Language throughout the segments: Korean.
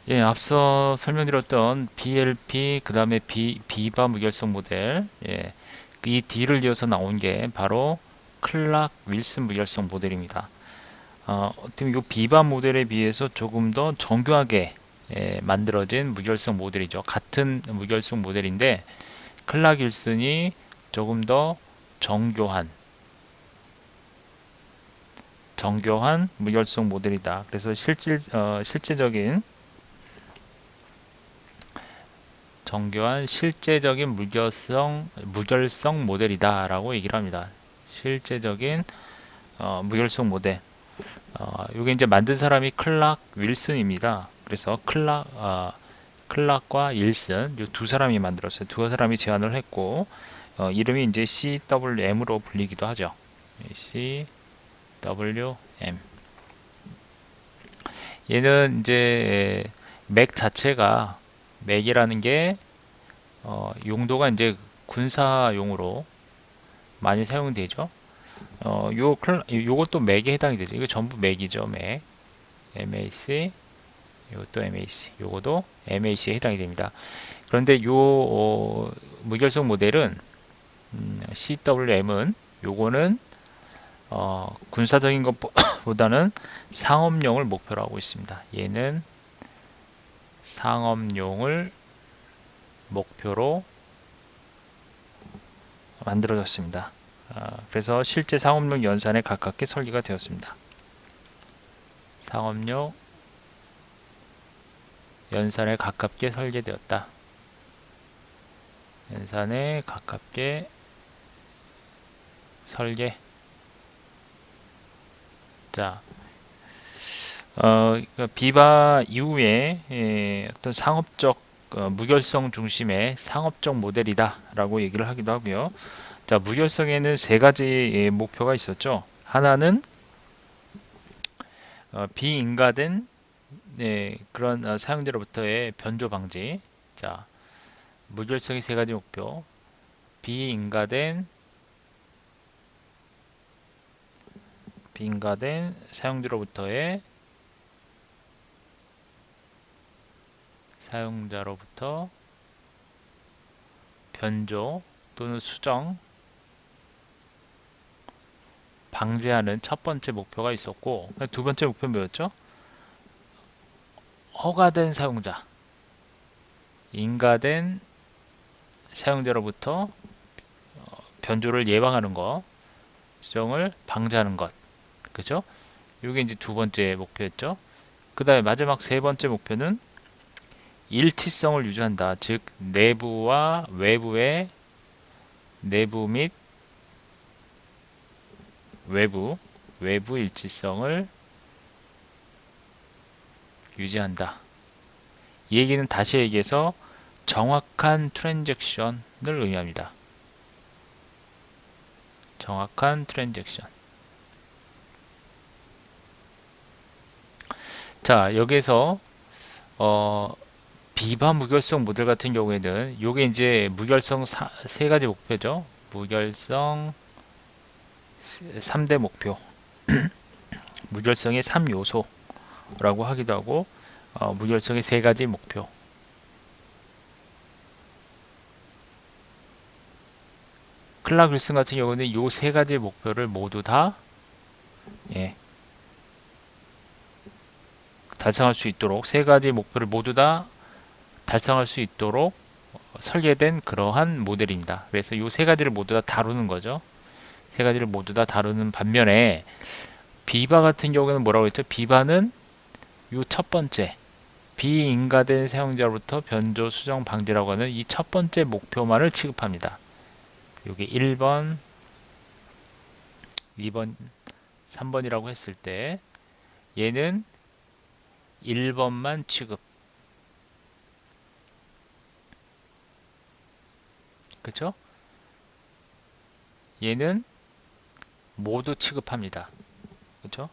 예, 앞서 설명드렸던 BLP, 그 다음에 비바 무결성 모델, 예, 이 D를 이어서 나온 게 바로 클락 윌슨 무결성 모델입니다. 어떻게 이 비바 모델에 비해서 조금 더 정교하게 만들어진 무결성 모델이죠. 같은 무결성 모델인데 클락 윌슨이 조금 더 정교한 무결성 모델이다. 그래서 실제적인 정교한 실제적인 무결성 모델이다라고 얘기를 합니다. 실제적인 무결성 모델. 이게 이제 만든 사람이 클락 윌슨입니다. 그래서 클락과 윌슨 이 두 사람이 만들었어요. 두 사람이 제안을 했고 이름이 이제 CWM으로 불리기도 하죠. CWM. 얘는 이제 맥 자체가 맥이라는 게 용도가 이제 군사용으로 많이 사용되죠. 요것도 맥에 해당이 되죠. 이거 전부 맥이죠, 맥. MAC, 이것도 MAC, 요것도 MAC에 해당이 됩니다. 그런데 무결성 모델은 CWM은 요거는 군사적인 것보다는 상업용을 목표로 하고 있습니다. 얘는 상업용을 목표로 만들어졌습니다. 그래서 실제 상업용 연산에 가깝게 설계가 되었습니다. 상업용 연산에 가깝게 설계되었다. 연산에 가깝게 설계. 자, 그러니까 비바 이후에 어떤 상업적 무결성 중심의 상업적 모델이다라고 얘기를 하기도 하고요. 자, 무결성에는 세 가지 목표가 있었죠. 하나는 비인가된 그런 사용자로부터의 변조 방지. 자, 무결성의 세 가지 목표. 비인가된 사용자로부터 변조 또는 수정 방지하는 첫 번째 목표가 있었고, 두 번째 목표는 뭐였죠? 허가된 사용자, 인가된 사용자로부터 변조를 예방하는 것, 수정을 방지하는 것. 그죠? 이게 이제 두 번째 목표였죠. 그 다음에 마지막 세 번째 목표는 일치성을 유지한다. 즉, 내부와 외부의 내부 및 외부 일치성을 유지한다. 이 얘기는 다시 얘기해서 정확한 트랜잭션을 의미합니다. 정확한 트랜잭션. 자, 여기에서 비반 무결성 모델 같은 경우에는 요게 이제 무결성 세 가지 목표죠. 무결성 3대 목표. 무결성의 3요소라고 하기도 하고 무결성의 세 가지 목표. 클락 윌슨 같은 경우는 요 세 가지 목표를 모두 다 예, 달성할 수 있도록 세 가지 목표를 모두 다 달성할 수 있도록 설계된 그러한 모델입니다. 그래서 이 세 가지를 모두 다 다루는 거죠. 세 가지를 모두 다 다루는 반면에 비바 같은 경우에는 뭐라고 했죠? 비바는 이 첫 번째 비인가된 사용자로부터 변조 수정 방지라고 하는 이 첫 번째 목표만을 취급합니다. 여기 1번, 2번, 3번이라고 했을 때 얘는 1번만 취급. 그쵸? 얘는 모두 취급합니다. 그쵸?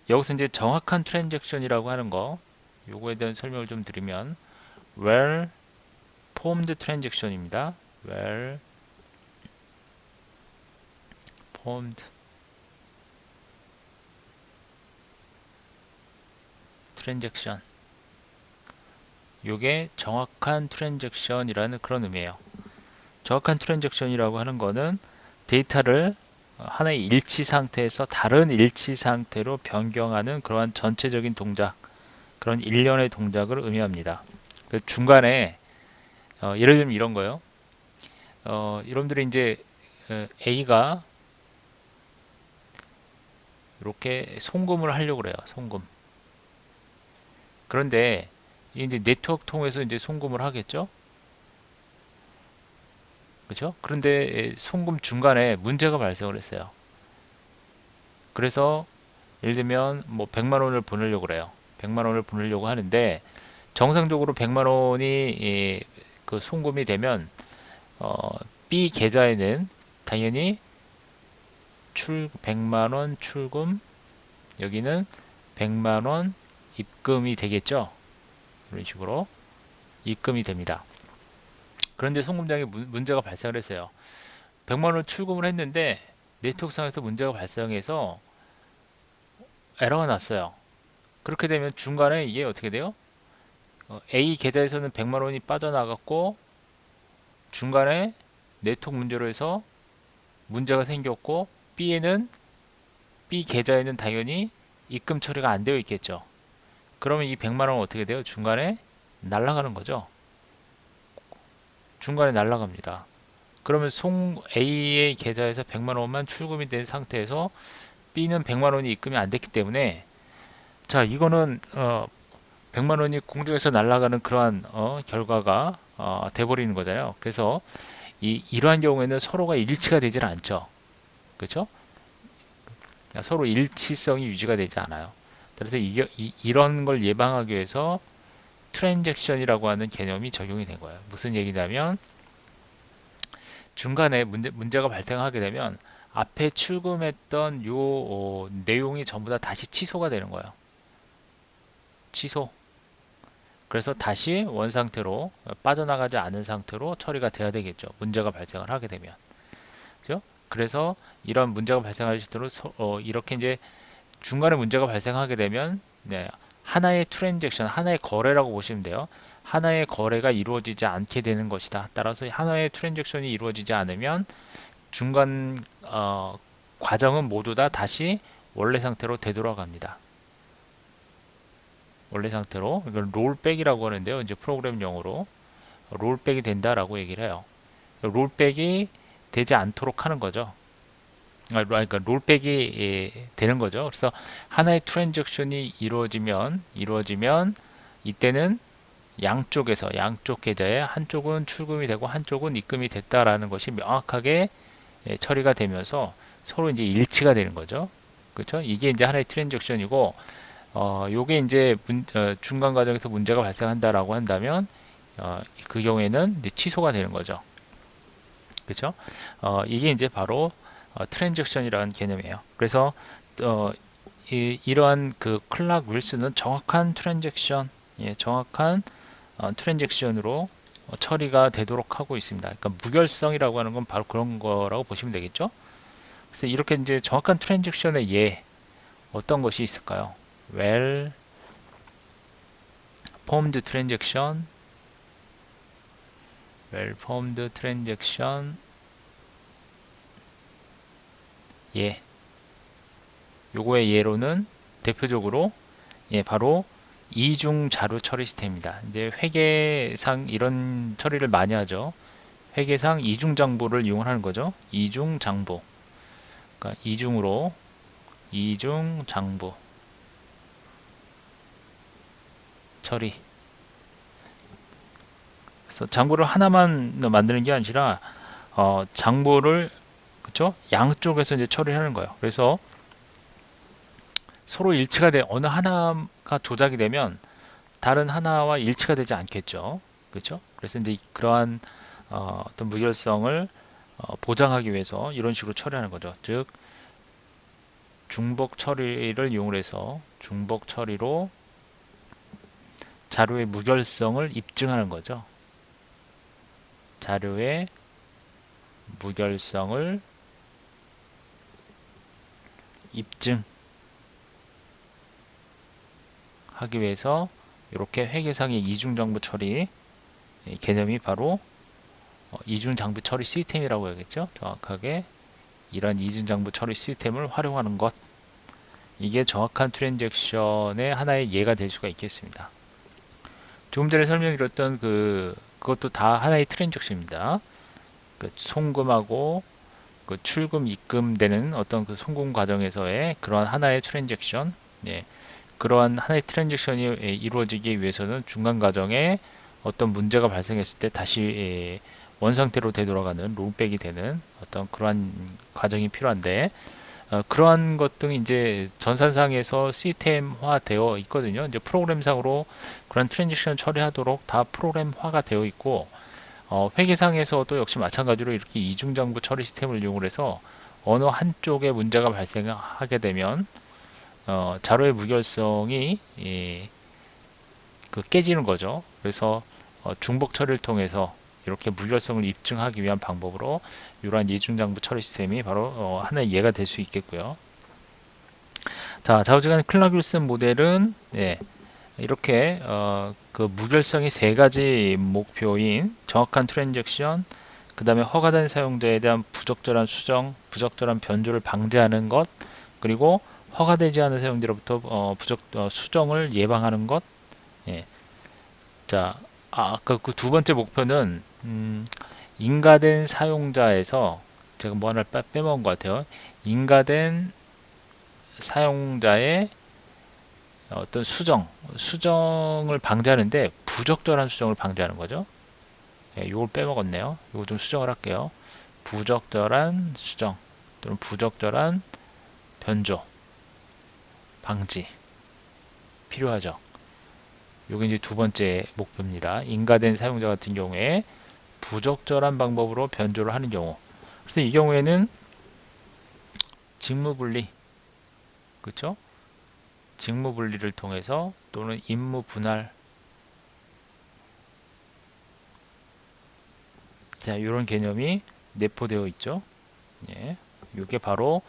여기서 이제 정확한 트랜잭션이라고 하는 거 요거에 대한 설명을 좀 드리면 well formed transaction입니다. well formed transaction 요게 정확한 트랜잭션이라는 그런 의미예요. 정확한 트랜잭션이라고 하는 거는 데이터를 하나의 일치 상태에서 다른 일치 상태로 변경하는 그러한 전체적인 동작, 그런 일련의 동작을 의미합니다. 중간에 예를 들면 이런 거요. 여러분들이 이제 A가 이렇게 송금을 하려고 그래요. 송금. 그런데 이제 네트워크 통해서 이제 송금을 하겠죠. 그렇죠? 그런데 송금 중간에 문제가 발생을 했어요. 그래서 예를 들면 뭐 100만 원을 보내려고 그래요. 100만 원을 보내려고 하는데 정상적으로 100만 원이 그 송금이 되면 B 계좌에는 당연히 100만 원 출금, 여기는 100만 원 입금이 되겠죠. 이런 식으로 입금이 됩니다. 그런데 송금장에 문제가 발생을 했어요. 100만 원 출금을 했는데 네트워크상에서 문제가 발생해서 에러가 났어요. 그렇게 되면 중간에 이게 어떻게 돼요? A 계좌에서는 100만 원이 빠져나갔고 중간에 네트워크 문제로 해서 문제가 생겼고 B에는 B 계좌에는 당연히 입금 처리가 안 되어 있겠죠. 그러면 이 100만 원은 어떻게 돼요? 중간에 날아가는 거죠. 중간에 날아갑니다. 그러면 송 A의 계좌에서 100만 원만 출금이 된 상태에서 B는 100만 원이 입금이 안 됐기 때문에 자 이거는 100만 원이 공중에서 날아가는 그러한 결과가 돼버리는 거잖아요. 그래서 이러한 경우에는 서로가 일치가 되질 않죠. 그렇죠? 서로 일치성이 유지가 되지 않아요. 그래서 이런 걸 예방하기 위해서 트랜잭션이라고 하는 개념이 적용이 된 거예요. 무슨 얘기냐면 중간에 문제가 발생하게 되면 앞에 출금했던 요 내용이 전부 다 다시 취소가 되는 거예요. 취소. 그래서 다시 원 상태로 빠져나가지 않은 상태로 처리가 돼야 되겠죠. 문제가 발생을 하게 되면. 그죠? 그래서 이런 문제가 발생할 수 있도록 이렇게 이제 중간에 문제가 발생하게 되면 네, 하나의 트랜잭션, 하나의 거래라고 보시면 돼요. 하나의 거래가 이루어지지 않게 되는 것이다. 따라서 하나의 트랜잭션이 이루어지지 않으면 중간 과정은 모두 다 다시 원래 상태로 되돌아갑니다. 원래 상태로 이걸 롤백이라고 하는데요. 이제 프로그램 용어로 롤백이 된다라고 얘기를 해요. 롤백이 되지 않도록 하는 거죠. 그러니까 롤백이 되는 거죠. 그래서 하나의 트랜잭션이 이루어지면 이때는 양쪽 계좌에 한쪽은 출금이 되고 한쪽은 입금이 됐다라는 것이 명확하게 처리가 되면서 서로 이제 일치가 되는 거죠. 그렇죠? 이게 이제 하나의 트랜잭션이고 요게 이제 중간 과정에서 문제가 발생한다라고 한다면 그 경우에는 이제 취소가 되는 거죠. 그렇죠? 이게 이제 바로 트랜잭션이라는 개념이에요. 그래서 어, 이러한 그 클락 윌슨은 정확한 트랜잭션, 정확한 트랜잭션으로 처리가 되도록 하고 있습니다. 그러니까 무결성이라고 하는 건 바로 그런 거라고 보시면 되겠죠. 그래서 이렇게 이제 정확한 트랜잭션의 예 어떤 것이 있을까요? well formed transaction, well formed transaction 예 요거의 예로는 대표적으로 바로 이중 자료 처리 시스템입니다. 이제 회계상 이런 처리를 많이 하죠. 회계상 이중 장부를 이용하는 거죠. 이중 장부. 그러니까 이중 장부 처리. 그래서 장부를 하나만 만드는 게 아니라 장부를 그쵸? 양쪽에서 이제 처리하는 거예요. 그래서 서로 일치가 돼 어느 하나가 조작이 되면 다른 하나와 일치가 되지 않겠죠. 그렇죠? 그래서 이제 그러한 어떤 무결성을 보장하기 위해서 이런 식으로 처리하는 거죠. 즉 중복 처리를 이용해서 중복 처리로 자료의 무결성을 입증하는 거죠. 자료의 무결성을 입증하기 위해서 이렇게 회계상의 이중장부 처리 개념이 바로 이중장부 처리 시스템이라고 해야겠죠. 정확하게 이런 이중장부 처리 시스템을 활용하는 것, 이게 정확한 트랜잭션의 하나의 예가 될 수가 있겠습니다. 조금 전에 설명드렸던 그것도 다 하나의 트랜잭션입니다. 그 송금하고 그 출금 입금되는 어떤 그 송금 과정에서의 그러한 하나의 트랜잭션, 예, 그러한 하나의 트랜잭션이 이루어지기 위해서는 중간 과정에 어떤 문제가 발생했을 때 다시 원상태로 되돌아가는 롤백이 되는 어떤 그러한 과정이 필요한데, 그러한 것 등이 이제 전산상에서 시스템화 되어 있거든요. 이제 프로그램상으로 그런 트랜지션 처리하도록 다 프로그램화가 되어 있고, 회계상에서도 역시 마찬가지로 이렇게 이중장부 처리 시스템을 이용해서 어느 한쪽에 문제가 발생하게 되면 자료의 무결성이 깨지는 거죠. 그래서 중복 처리를 통해서 이렇게 무결성을 입증하기 위한 방법으로 이러한 이중장부 처리 시스템이 바로 하나의 예가 될 수 있겠고요. 자, 좌우지간 클라귤슨 모델은 이렇게 그 무결성의 세 가지 목표인 정확한 트랜잭션, 그 다음에 허가된 사용자에 대한 부적절한 수정, 부적절한 변조를 방지하는 것, 그리고 허가되지 않은 사용자로부터 수정을 예방하는 것. 예. 자, 아까 그 두 번째 목표는 인가된 사용자에서 제가 뭐 하나 빼먹은 것 같아요. 인가된 사용자의 어떤 수정을 방지하는데 부적절한 수정을 방지하는 거죠. 예, 이걸 빼먹었네요. 이거 좀 수정을 할게요. 부적절한 수정 또는 부적절한 변조 방지 필요하죠. 이게 이제 두 번째 목표입니다. 인가된 사용자 같은 경우에 부적절한 방법으로 변조를 하는 경우. 그래서 이 경우에는 직무분리, 그렇죠? 직무분리를 통해서 또는 임무 분할, 자, 이런 개념이 내포되어 있죠. 예, 이게 바로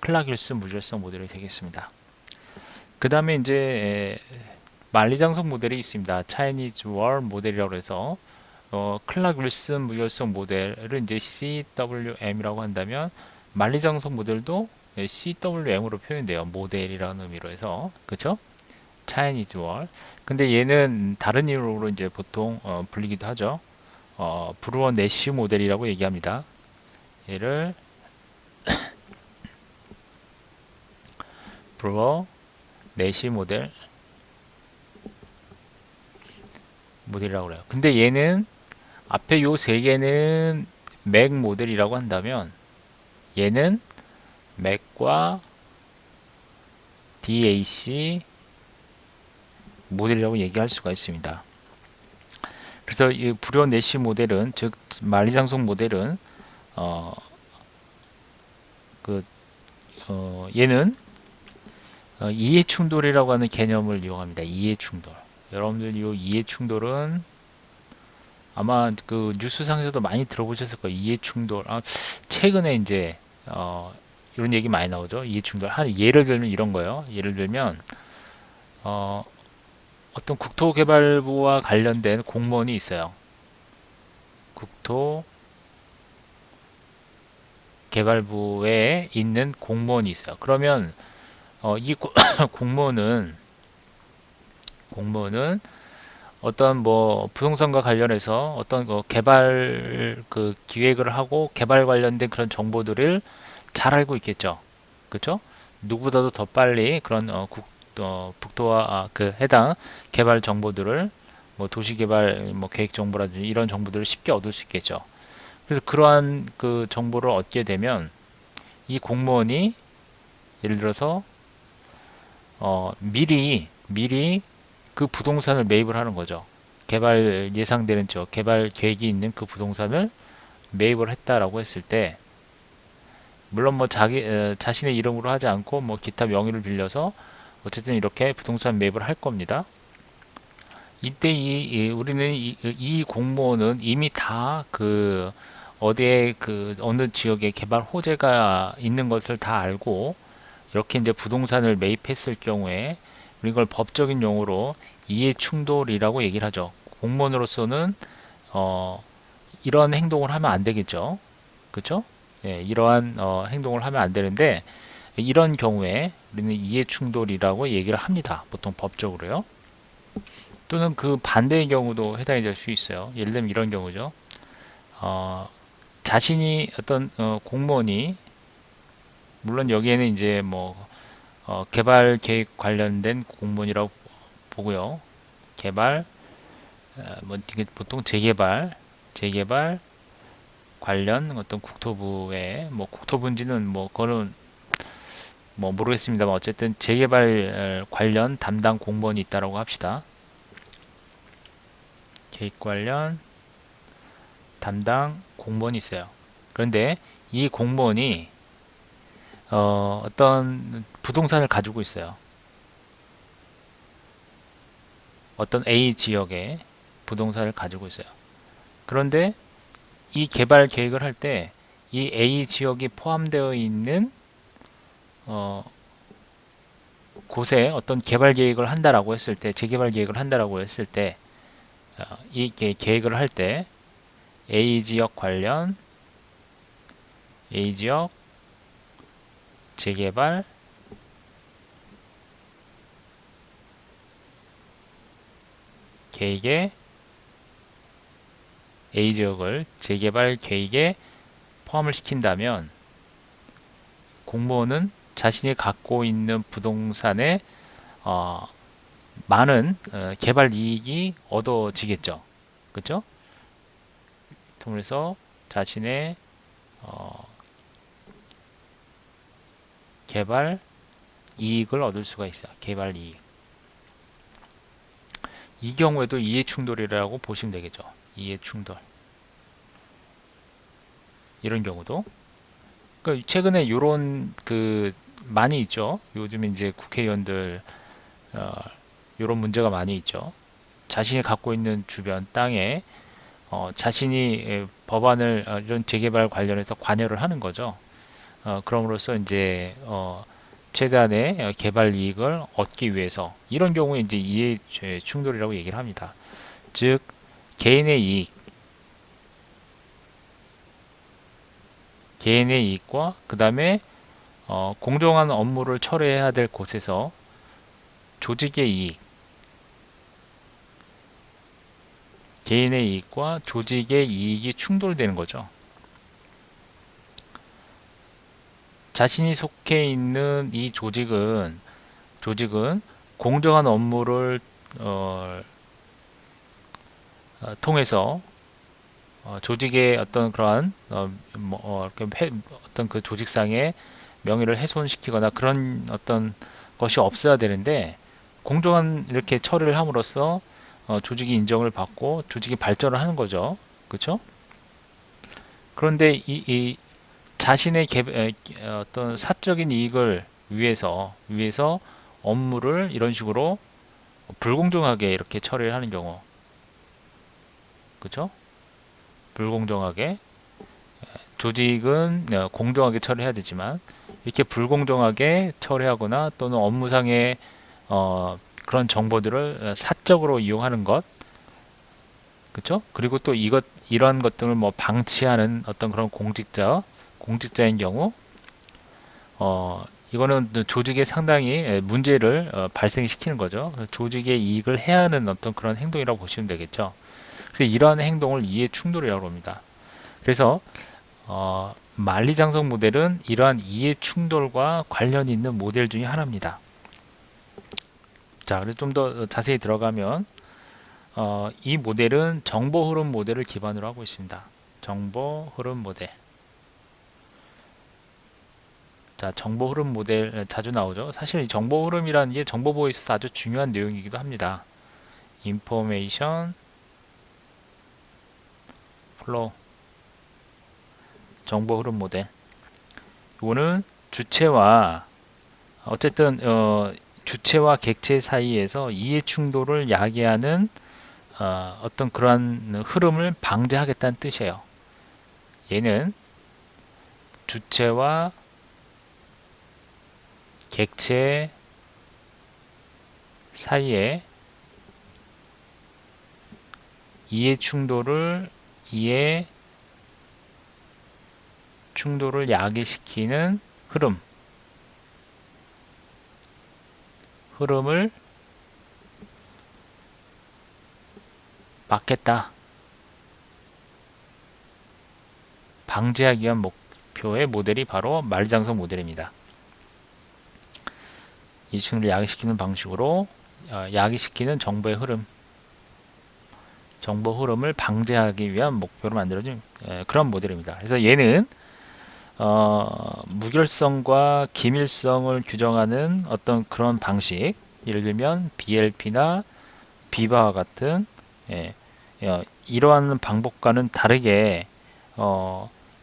클라길스 무결성 모델이 되겠습니다. 그 다음에 이제 만리장성 모델이 있습니다. 차이니즈 월 모델이라고 해서 클라길스 무결성 모델을 이제 CWM이라고 한다면 만리장성 모델도 CWM으로 표현돼요. 모델이라는 의미로 해서, 그렇죠? 차이니즈 월. 근데 얘는 다른 이름으로 이제 보통 불리기도 하죠. 브루어 내시 모델이라고 얘기합니다. 얘를 브루어 내시 모델이라고 그래요. 근데 얘는 앞에 요 세 개는 맥 모델이라고 한다면 얘는 맥과 DAC 모델이라고 얘기할 수가 있습니다. 그래서 이 브루어 내시 모델은, 즉 만리장성 모델은 어, 그 얘는 이해 충돌이라고 하는 개념을 이용합니다. 이해 충돌. 여러분들 이 이해 충돌은 아마 그 뉴스상에서도 많이 들어보셨을 거예요. 이해 충돌. 최근에 이제 이런 얘기 많이 나오죠. 이해 충돌. 한 예를 들면 이런 거예요. 예를 들면 어, 어떤 국토개발부와 관련된 공무원이 있어요. 국토개발부에 있는 공무원이 있어요. 그러면 이 공무원은 어떤 뭐 부동산과 관련해서 어떤 개발 기획을 하고 개발 관련된 그런 정보들을 잘 알고 있겠죠. 그렇죠? 누구보다도 더 빨리 그런 북토와 그 해당 개발 정보들을 뭐 도시개발 뭐 계획 정보라든지 이런 정보들을 쉽게 얻을 수 있겠죠. 그래서 그러한 그 정보를 얻게 되면 이 공무원이 예를 들어서 미리 그 부동산을 매입을 하는 거죠. 개발 예상되는 개발 계획이 있는 그 부동산을 매입을 했다라고 했을 때, 물론 뭐 자신의 이름으로 하지 않고 뭐 기타 명의를 빌려서 어쨌든 이렇게 부동산 매입을 할 겁니다. 이때 우리는 이 공무원은 이미 다 어디에 어느 지역에 개발 호재가 있는 것을 다 알고 이렇게 이제 부동산을 매입했을 경우에 이걸 법적인 용어로 이해충돌이라고 얘기를 하죠. 공무원으로서는 이런 행동을 하면 안 되겠죠. 그렇죠? 예, 이러한 행동을 하면 안 되는데 이런 경우에 우리는 이해충돌이라고 얘기를 합니다. 보통 법적으로요. 또는 그 반대의 경우도 해당이 될 수 있어요. 예를 들면 이런 경우죠. 어, 자신이 어떤 공무원이 물론 여기에는 이제 뭐 개발 계획 관련된 공무원이라고 보고요. 개발 뭐 이게 보통 재개발 관련 어떤 국토부의 뭐 국토부인지는 뭐 그거는 뭐 모르겠습니다만 어쨌든 재개발 관련 담당 공무원이 있다라고 합시다. 계획 관련 담당 공무원이 있어요. 그런데 이 공무원이 어떤 부동산을 가지고 있어요. 어떤 A 지역에 부동산을 가지고 있어요. 그런데 이 개발 계획을 할 때 이 A 지역이 포함되어 있는 어, 곳에 어떤 개발 계획을 한다라고 했을 때, 재개발 계획을 한다라고 했을 때, 이 계획을 할 때 A 지역 관련 A 지역 재개발 계획에 A 지역을 재개발 계획에 포함을 시킨다면 공무원은 자신이 갖고 있는 부동산에 어, 많은 개발 이익이 얻어지겠죠. 그렇죠? 통해서 자신의 어, 개발 이익을 얻을 수가 있어요. 개발 이익. 이 경우에도 이해충돌이라고 보시면 되겠죠. 이해충돌. 이런 경우도. 그러니까 최근에 요런 많이 있죠. 요즘 이제 국회의원들 어, 요런 문제가 많이 있죠. 자신이 갖고 있는 주변 땅에 자신이 법안을 이런 재개발 관련해서 관여를 하는 거죠. 그럼으로써 이제 최대한의 개발 이익을 얻기 위해서 이런 경우에 이제 이해 충돌이라고 얘기를 합니다. 즉 개인의 이익, 개인의 이익과 그 다음에 공정한 업무를 처리해야 될 곳에서 조직의 이익, 개인의 이익과 조직의 이익이 충돌되는 거죠. 자신이 속해 있는 이 조직은 공정한 업무를 어, 통해서 조직의 어떤 그러한 어떤 그 조직상의 명예를 훼손시키거나 그런 어떤 것이 없어야 되는데 공정한 이렇게 처리를 함으로써 조직이 인정을 받고 조직이 발전을 하는 거죠. 그렇죠? 그런데 이 자신의 어떤 사적인 이익을 위해서 업무를 이런 식으로 불공정하게 이렇게 처리를 하는 경우, 그렇죠? 불공정하게 조직은 공정하게 처리해야 되지만 이렇게 불공정하게 처리하거나 또는 업무상의 그런 정보들을 사적으로 이용하는 것, 그렇죠? 그리고 또 이런 것들을 뭐 방치하는 어떤 그런 공직자인 경우, 이거는 조직에 상당히 문제를 발생시키는 거죠. 조직의 이익을 해하는 어떤 그런 행동이라고 보시면 되겠죠. 그래서 이러한 행동을 이해 충돌이라고 합니다. 그래서 만리장성 모델은 이러한 이해 충돌과 관련이 있는 모델 중에 하나입니다. 자, 그래서 좀 더 자세히 들어가면 이 모델은 정보 흐름 모델을 기반으로 하고 있습니다. 정보 흐름 모델. 자, 정보 흐름 모델 자주 나오죠. 사실 이 정보 흐름이라는 게 정보 보호에 있어서 아주 중요한 내용이기도 합니다. 인포메이션 플로우 정보 흐름 모델. 이거는 주체와 어쨌든 주체와 객체 사이에서 이해 충돌을 야기하는 어떤 그러한 흐름을 방지하겠다는 뜻이에요. 얘는 주체와 객체 사이에 이해 충돌을 야기시키는 흐름을 막겠다. 방지하기 위한 목표의 모델이 바로 만리장성 모델입니다. 이충돌을 야기시키는 방식으로 야기시키는 정보의 흐름을 방지하기 위한 목표로 만들어진 그런 모델입니다. 그래서 얘는 무결성과 기밀성을 규정하는 어떤 그런 방식, 예를 들면 BLP나 비바와 같은 이러한 방법과는 다르게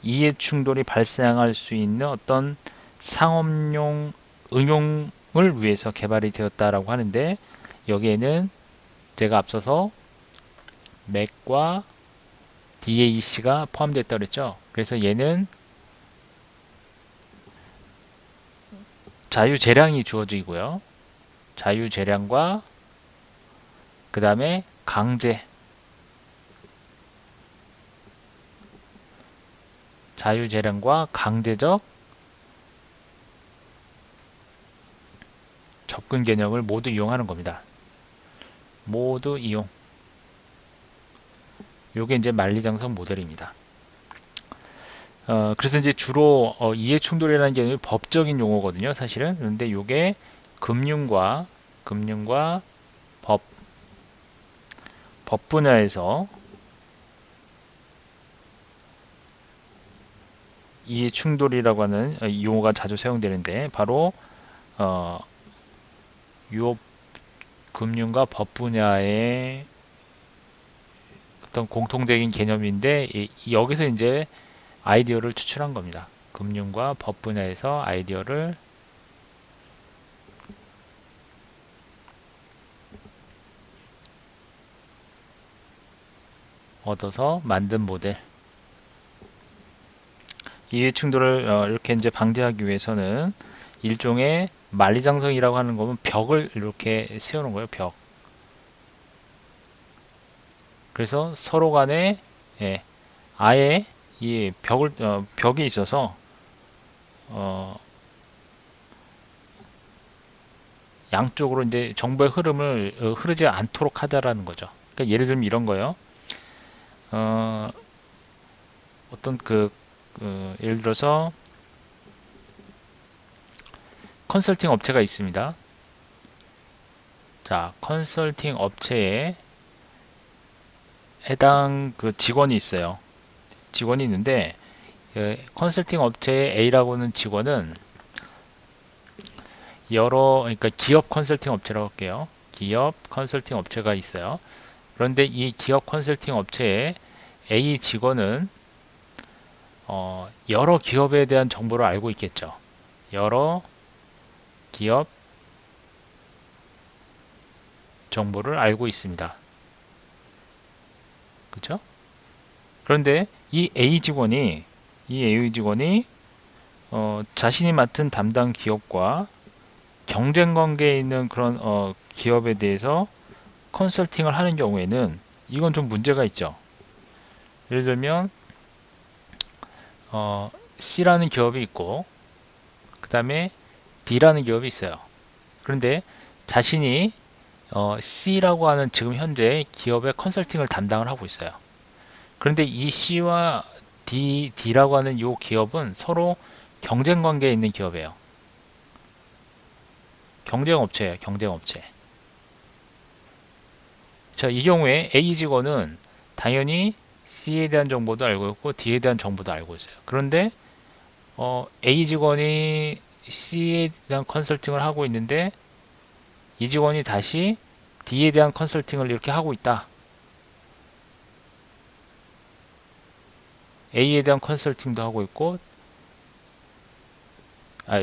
이해 충돌이 발생할 수 있는 어떤 상업용 응용을 위해서 개발이 되었다라고 하는데, 여기에는 제가 앞서서 맥과 DAC가 포함되어 있다고 그랬죠. 그래서 얘는 자유재량이 주어지고요. 자유재량과 그 다음에 자유재량과 강제적 접근 개념을 모두 이용하는 겁니다. 모두 이용. 요게 이제 만리장성 모델입니다. 그래서 이제 주로 이해 충돌이라는 개념이 법적인 용어거든요, 사실은. 그런데 요게 금융과 법 분야에서 이해 충돌이라고 하는 용어가 자주 사용되는데, 바로 요 금융과 법 분야의 어떤 공통적인 개념인데, 여기서 이제 아이디어를 추출한 겁니다. 금융과 법 분야에서 아이디어를 얻어서 만든 모델. 이해 충돌을 이렇게 이제 방지하기 위해서는 일종의 만리장성이라고 하는 거는 벽을 이렇게 세우는 거예요. 벽. 그래서 서로 간에 아예 이 벽이 있어서 양쪽으로 이제 정보의 흐름을 흐르지 않도록 하자라는 거죠. 그러니까 예를 들면 이런 거예요. 어떤 예를 들어서 컨설팅 업체가 있습니다. 자, 컨설팅 업체에 해당 직원이 있어요. 직원이 있는데, 컨설팅 업체의 A라고 하는 직원은 그러니까 기업 컨설팅 업체라고 할게요. 기업 컨설팅 업체가 있어요. 그런데 이 기업 컨설팅 업체의 A 직원은 여러 기업에 대한 정보를 알고 있겠죠. 여러 기업 정보를 알고 있습니다. 그렇죠? 그런데 이 A 직원이 자신이 맡은 담당 기업과 경쟁 관계에 있는 그런 기업에 대해서 컨설팅을 하는 경우에는 이건 좀 문제가 있죠. 예를 들면 C라는 기업이 있고, 그 다음에 D라는 기업이 있어요. 그런데 자신이 C라고 하는 지금 현재 기업의 컨설팅을 담당을 하고 있어요. 그런데 이 C와 D라고 하는 이 기업은 서로 경쟁 관계에 있는 기업이에요. 경쟁업체예요, 경쟁업체. 자, 이 경우에 A 직원은 당연히 C에 대한 정보도 알고 있고 D에 대한 정보도 알고 있어요. 그런데 A 직원이 C에 대한 컨설팅을 하고 있는데 이 직원이 다시 D에 대한 컨설팅을 이렇게 하고 있다. A에 대한 컨설팅도 하고 있고,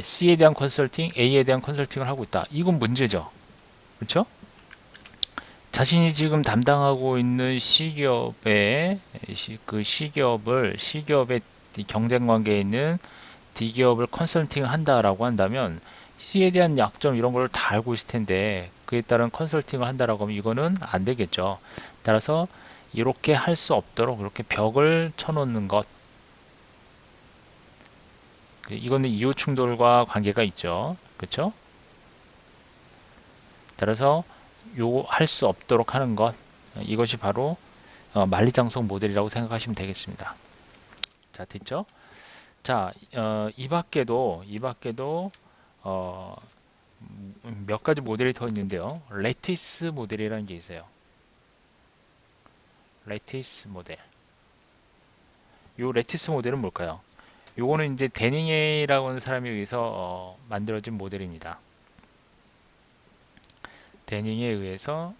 C에 대한 컨설팅, A에 대한 컨설팅을 하고 있다. 이건 문제죠. 그렇죠? 자신이 지금 담당하고 있는 C기업의 C기업의 경쟁 관계에 있는 D기업을 컨설팅을 한다라고 한다면 C에 대한 약점 이런 걸 다 알고 있을 텐데 그에 따른 컨설팅을 한다라고 하면 이거는 안 되겠죠. 따라서 이렇게 할 수 없도록 이렇게 벽을 쳐놓는 것, 이거는 이유 충돌과 관계가 있죠. 그렇죠? 따라서 요 할 수 없도록 하는 것, 이것이 바로 만리장성 모델이라고 생각하시면 되겠습니다. 자, 됐죠? 자, 이 밖에도 어, 몇 가지 모델이 더 있는데요. 레티스 모델이라는 게 있어요. 레티스 모델. 요 레티스 모델은 뭘까요? 요거는 이제 데닝에이라고 하는 사람에 의해서 만들어진 모델입니다. 데닝에 의해서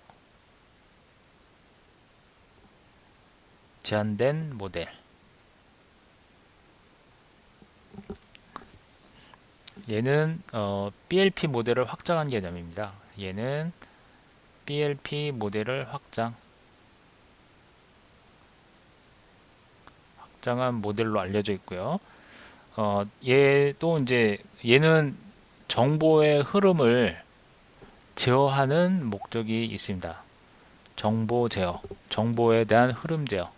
제안된 모델. 얘는 BLP 모델을 확장한 개념입니다. 얘는 BLP 모델을 확장한 모델로 알려져 있고요. 얘도 이제 얘는 정보의 흐름을 제어하는 목적이 있습니다. 정보 제어, 정보에 대한 흐름 제어,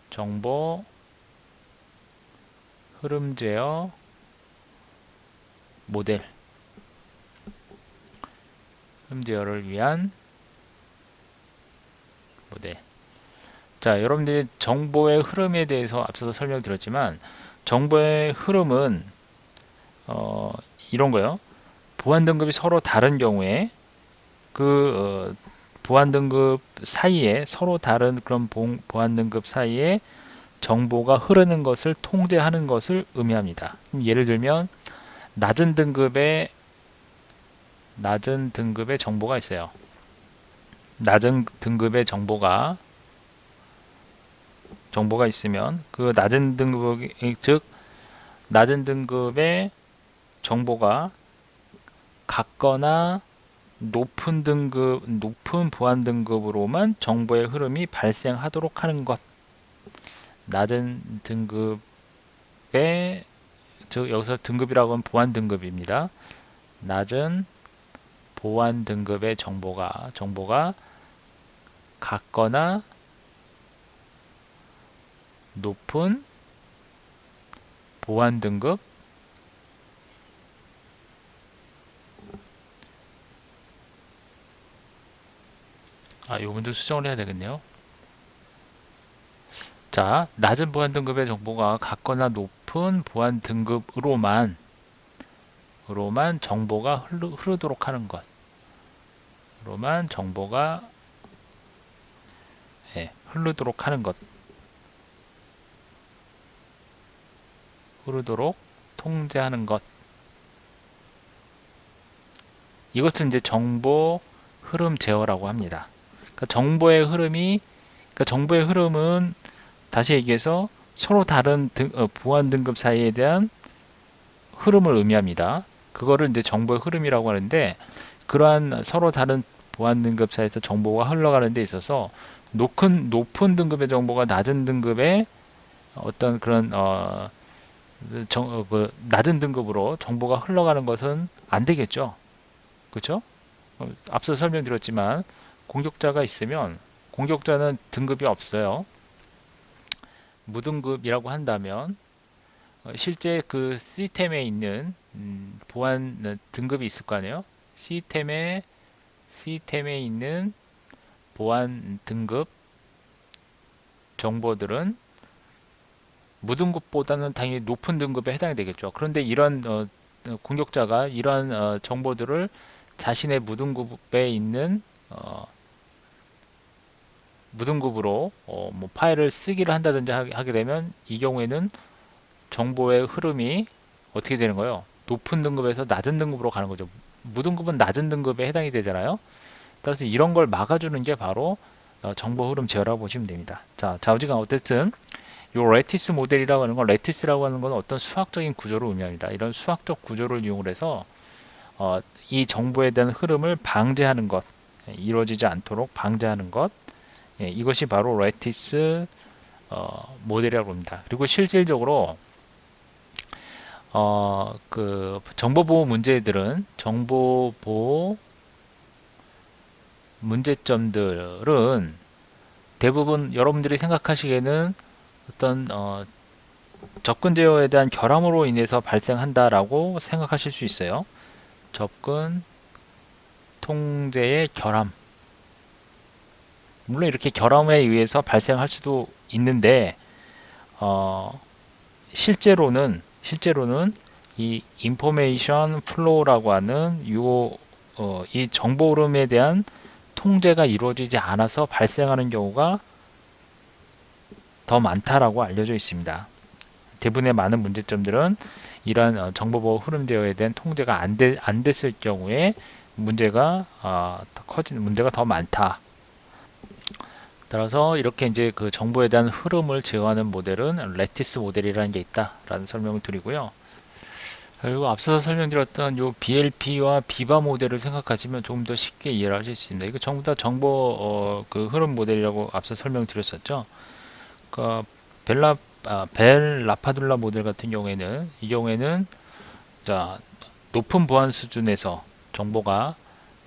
정보 흐름 제어 모델, 흐름 제어를 위한 모델. 자, 여러분들이 정보의 흐름에 대해서 앞서서 설명드렸지만 정보의 흐름은 어, 이런 거요. 보안 등급이 서로 다른 경우에 보안 등급 사이에 서로 다른 그런 보안 등급 사이에 정보가 흐르는 것을 통제하는 것을 의미합니다. 예를 들면 낮은 등급의 정보가 있어요. 낮은 등급의 정보가 있으면 그 낮은 등급의 정보가 같거나 높은 보안 등급으로만 정보의 흐름이 발생하도록 하는 것. 낮은 등급의, 즉 여기서 등급이라고 하면 보안 등급입니다. 낮은 보안 등급의 정보가 같거나 높은 보안 등급 요분도 수정을 해야 되겠네요. 자, 낮은 보안 등급의 정보가 같거나 높은 보안 등급으로만 정보가 흐르도록 하는 것. 로만 정보가 흐르도록 하는 것. 흐르도록 통제하는 것. 이것은 이제 정보 흐름 제어라고 합니다. 그러니까 정보의 흐름은 다시 얘기해서 서로 다른 보안 등급 사이에 대한 흐름을 의미합니다. 그거를 이제 정보의 흐름이라고 하는데 그러한 서로 다른 보안 등급 사이에서 정보가 흘러가는 데 있어서 높은 등급의 정보가 낮은 등급의 어떤 그런 낮은 등급으로 정보가 흘러가는 것은 안 되겠죠. 그렇죠? 앞서 설명드렸지만 공격자가 있으면 공격자는 등급이 없어요. 무등급이라고 한다면 실제 그 시스템에 있는 보안 등급이 있을 거 아니에요. 시스템에 있는 보안 등급 정보들은 무등급보다는 당연히 높은 등급에 해당이 되겠죠. 그런데 이런 공격자가 이러한 정보들을 자신의 무등급에 있는 무등급으로 뭐 파일을 쓰기를 한다든지 하게 되면 이 경우에는 정보의 흐름이 어떻게 되는 거예요? 높은 등급에서 낮은 등급으로 가는 거죠. 무등급은 낮은 등급에 해당이 되잖아요. 따라서 이런 걸 막아주는 게 바로 정보 흐름 제어라고 보시면 됩니다. 자, 좌우지간 어쨌든 이 레티스 모델이라고 하는 건 레티스라고 하는 건 어떤 수학적인 구조를 의미합니다. 이런 수학적 구조를 이용을 해서 이 정보에 대한 흐름을 방지하는 것, 이루어지지 않도록 방지하는 것, 이것이 바로 레티스 모델이라고 합니다. 그리고 실질적으로 그 정보보호 문제들은 정보보호 문제점들은 대부분 여러분들이 생각하시기에는 어떤 접근 제어에 대한 결함으로 인해서 발생한다라고 생각하실 수 있어요. 접근 통제의 결함. 물론 이렇게 결함에 의해서 발생할 수도 있는데 어, 실제로는 이 인포메이션 플로우라고 하는 이 정보 흐름에 대한 통제가 이루어지지 않아서 발생하는 경우가 더 많다라고 알려져 있습니다. 대부분의 많은 문제점들은 이러한 정보보호 흐름 제어에 대한 통제가 안 됐을 경우에 문제가 더 많다. 따라서 이렇게 이제 그 정보에 대한 흐름을 제어하는 모델은 레티스 모델이라는 게 있다라는 설명을 드리고요. 그리고 앞서서 설명드렸던 요 BLP와 비바 모델을 생각하시면 조금 더 쉽게 이해를 하실 수 있습니다. 이거 전부 다 정보 그 흐름 모델이라고 앞서 설명드렸었죠. 그 벨 라파둘라 모델 같은 경우에는 이 경우에는 자, 높은 보안 수준에서 정보가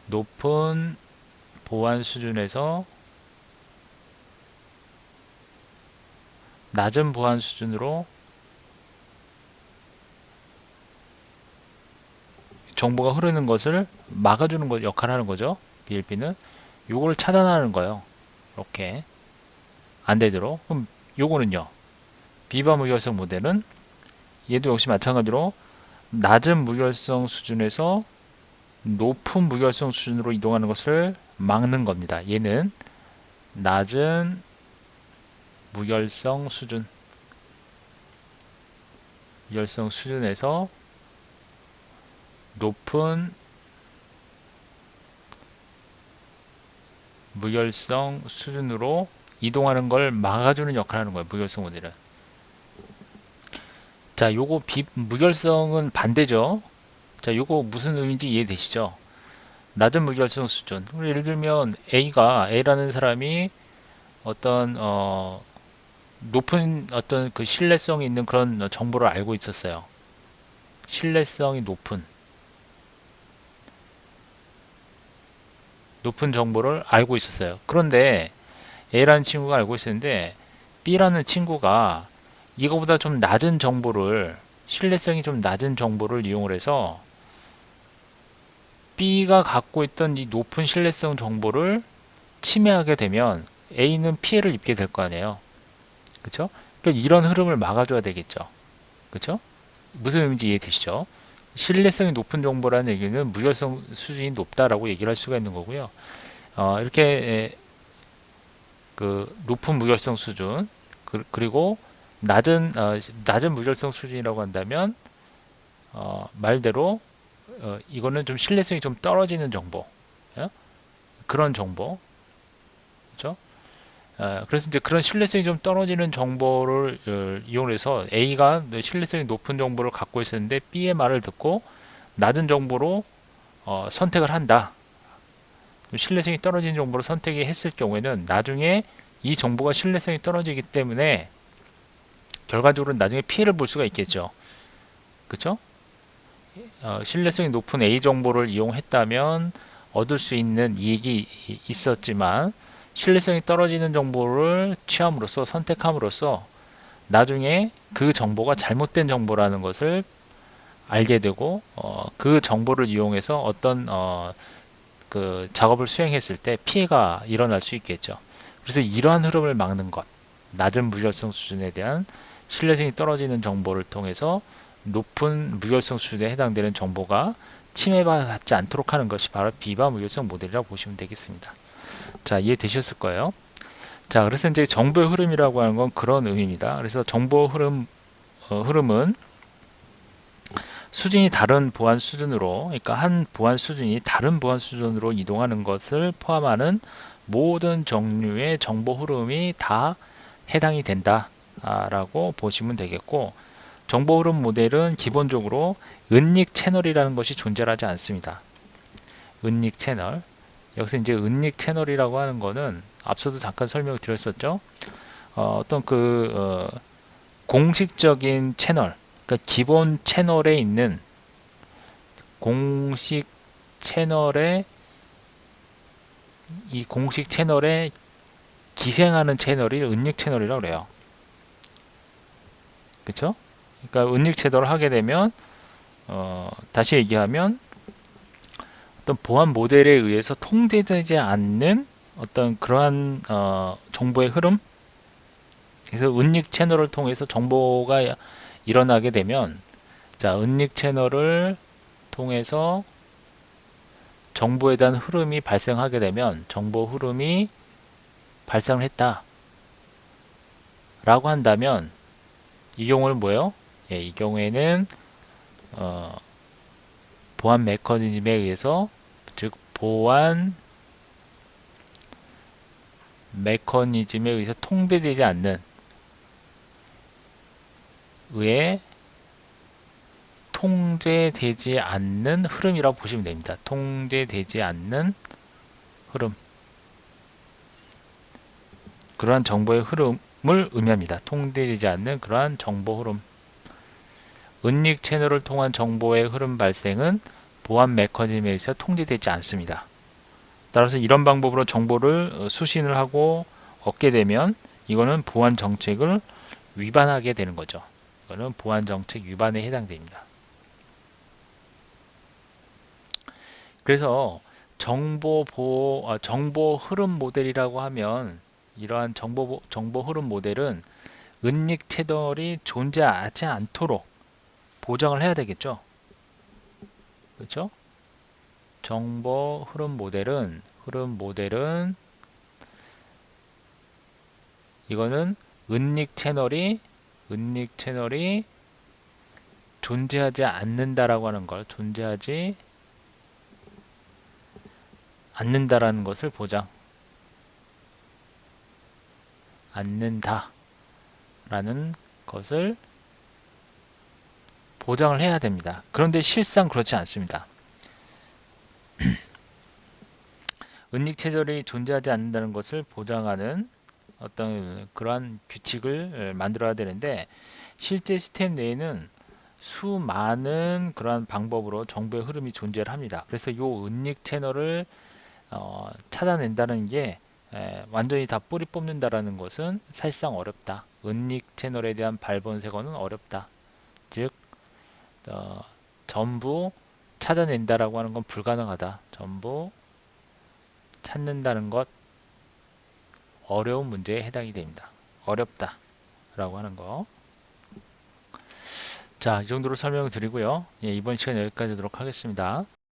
높은 보안 수준에서 낮은 보안 수준으로 정보가 흐르는 것을 막아주는 역할을 하는 거죠. BLP는 요거를 차단하는 거예요. 이렇게 안 되도록. 그럼 요거는요. 비바 무결성 모델은 얘도 역시 마찬가지로 낮은 무결성 수준에서 높은 무결성 수준으로 이동하는 것을 막는 겁니다. 얘는 낮은 무결성 수준에서 높은 무결성 수준으로 이동하는 걸 막아주는 역할을 하는 거예요. 무결성 모델은. 자, 요거 무결성은 반대죠. 자, 요거 무슨 의미인지 이해되시죠? 낮은 무결성 수준. 예를 들면 A라는 사람이 어떤 높은 어떤 그 신뢰성이 있는 그런 정보를 알고 있었어요. 신뢰성이 높은 정보를 알고 있었어요. 그런데 A라는 친구가 알고 있었는데 B라는 친구가 이거보다 좀 낮은 정보를 신뢰성이 좀 낮은 정보를 이용을 해서 B가 갖고 있던 이 높은 신뢰성 정보를 침해하게 되면 A는 피해를 입게 될 거 아니에요. 그쵸? 그러니까 이런 흐름을 막아줘야 되겠죠. 그쵸? 무슨 의미인지 이해되시죠? 신뢰성이 높은 정보라는 얘기는 무결성 수준이 높다라고 얘기를 할 수가 있는 거고요. 이렇게 그 높은 무결성 수준 그리고 낮은 무결성 수준이라고 한다면 말대로 이거는 좀 신뢰성이 좀 떨어지는 정보, 예? 그런 정보, 그렇죠? 그래서 이제 그런 신뢰성이 좀 떨어지는 정보를 이용해서 A가 신뢰성이 높은 정보를 갖고 있었는데 B의 말을 듣고 낮은 정보로 선택을 한다. 신뢰성이 떨어지는 정보를 선택했을 경우에는 나중에 이 정보가 신뢰성이 떨어지기 때문에 결과적으로 나중에 피해를 볼 수가 있겠죠. 그렇죠? 신뢰성이 높은 A 정보를 이용했다면 얻을 수 있는 이익이 있었지만 신뢰성이 떨어지는 정보를 선택함으로써 나중에 그 정보가 잘못된 정보라는 것을 알게 되고 그 정보를 이용해서 어떤 그 작업을 수행했을 때 피해가 일어날 수 있겠죠. 그래서 이러한 흐름을 막는 것, 낮은 무결성 수준에 대한 신뢰성이 떨어지는 정보를 통해서 높은 무결성 수준에 해당되는 정보가 침해받지 않도록 하는 것이 바로 비바 무결성 모델이라고 보시면 되겠습니다. 자, 이해되셨을 거예요. 자, 그래서 이제 정보의 흐름이라고 하는 건 그런 의미입니다. 그래서 정보 흐름은 수준이 다른 보안 수준으로, 그러니까 한 보안 수준이 다른 보안 수준으로 이동하는 것을 포함하는 모든 종류의 정보 흐름이 다 해당이 된다라고 보시면 되겠고, 정보 흐름 모델은 기본적으로 은닉 채널이라는 것이 존재하지 않습니다. 은닉 채널. 여기서 이제 은닉 채널이라고 하는 거는 앞서도 잠깐 설명을 드렸었죠. 어떤 공식적인 채널, 그러니까 기본 채널에 있는 공식 채널에 이 공식 채널에 기생하는 채널이 은닉 채널이라고 그래요. 그쵸? 그러니까 은닉 채널을 하게 되면 다시 얘기하면 어떤 보안 모델에 의해서 통제되지 않는 어떤 그러한 정보의 흐름. 그래서 은닉 채널을 통해서 정보가 일어나게 되면, 자, 은닉 채널을 통해서 정보에 대한 흐름이 발생하게 되면, 정보 흐름이 발생을 했다 라고 한다면, 이 경우는 뭐예요? 예, 이 경우에는 어, 보안 메커니즘에 의해서, 즉 보안 메커니즘에 의해서 통제되지 않는, 의해 통제되지 않는 흐름이라고 보시면 됩니다. 통제되지 않는 흐름, 그러한 정보의 흐름을 의미합니다. 통제되지 않는 그러한 정보 흐름. 은닉 채널을 통한 정보의 흐름 발생은 보안 메커니즘에 의해서 통제되지 않습니다. 따라서 이런 방법으로 정보를 수신을 하고 얻게 되면 이거는 보안 정책을 위반하게 되는 거죠. 이거는 보안 정책 위반에 해당됩니다. 그래서 정보 흐름 모델이라고 하면, 이러한 정보 흐름 모델은 은닉 채널이 존재하지 않도록 보장을 해야 되겠죠. 그렇죠? 정보 흐름 모델은 이거는 은닉 채널이 존재하지 않는다라고 하는 걸, 존재하지 않는다라는 것을 않는다라는 것을 보장을 해야 됩니다. 그런데 실상 그렇지 않습니다. 은닉 채널이 존재하지 않는다는 것을 보장하는 어떤 그러한 규칙을 만들어야 되는데, 실제 시스템 내에는 수많은 그러한 방법으로 정보의 흐름이 존재를 합니다. 그래서 이 은닉 채널을 찾아낸다는 게, 완전히 다 뿌리 뽑는다라는 것은 사실상 어렵다. 은닉 채널에 대한 발본색원은 어렵다. 즉 어, 전부 찾아낸다라고 하는 건 불가능하다. 전부 찾는다는 것, 어려운 문제에 해당이 됩니다. 어렵다 라고 하는 거. 자, 이 정도로 설명을 드리고요. 예, 이번 시간 여기까지 하도록 하겠습니다.